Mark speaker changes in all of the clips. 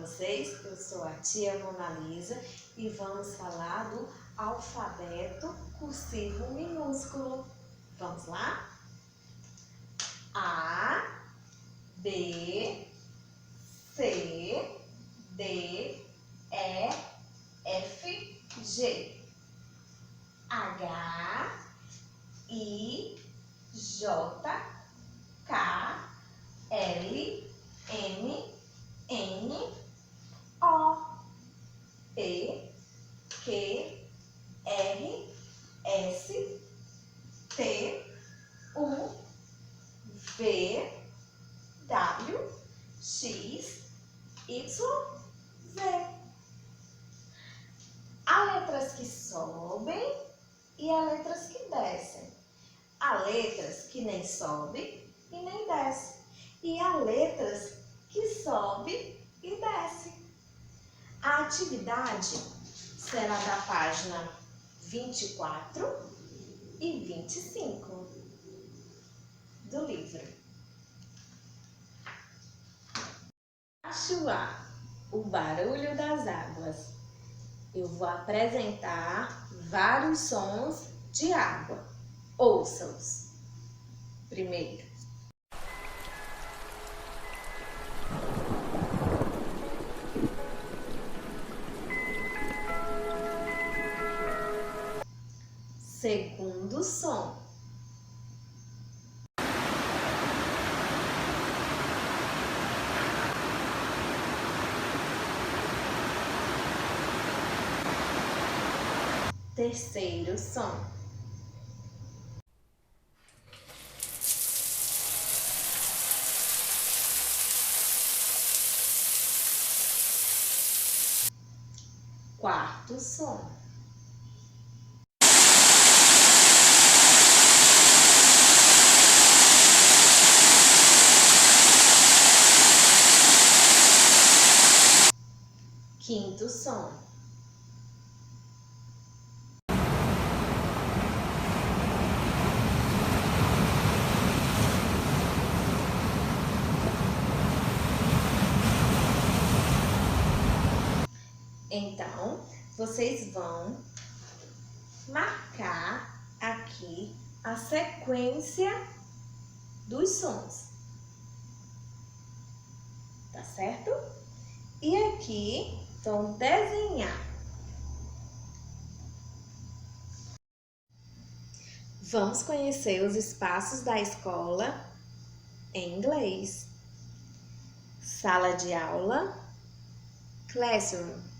Speaker 1: vocês? Eu sou a tia Mona Lisa e vamos falar do alfabeto cursivo minúsculo. Vamos lá? A, B, C, D, E, F, G, H, I, J, K, L, M, N, O, P, Q, R, S, T, U, V, W, X, Y, Z. Há letras que sobem e há letras que descem. Há letras que nem sobem e nem descem. E há letras que sobem e descem. A atividade será da página 24 e 25 do livro. Chuá, o barulho das águas. Eu vou apresentar vários sons de água. Ouça-os. Primeiro. Segundo som. Terceiro som. Quarto som. Quinto som. Então, vocês vão marcar aqui a sequência dos sons. Tá certo? E aqui vão desenhar. Vamos conhecer os espaços da escola em inglês. Sala de aula, classroom.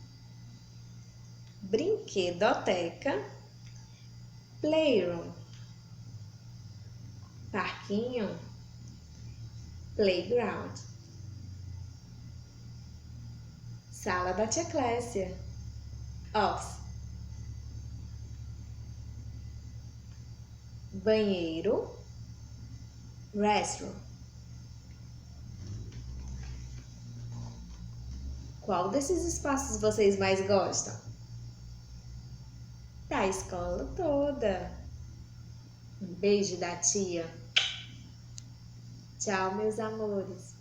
Speaker 1: Brinquedoteca, playroom. Parquinho, playground. Sala da tia Clécia, office. Banheiro, restroom. Qual desses espaços vocês mais gostam? Da escola toda. Um beijo da tia. Tchau, meus amores.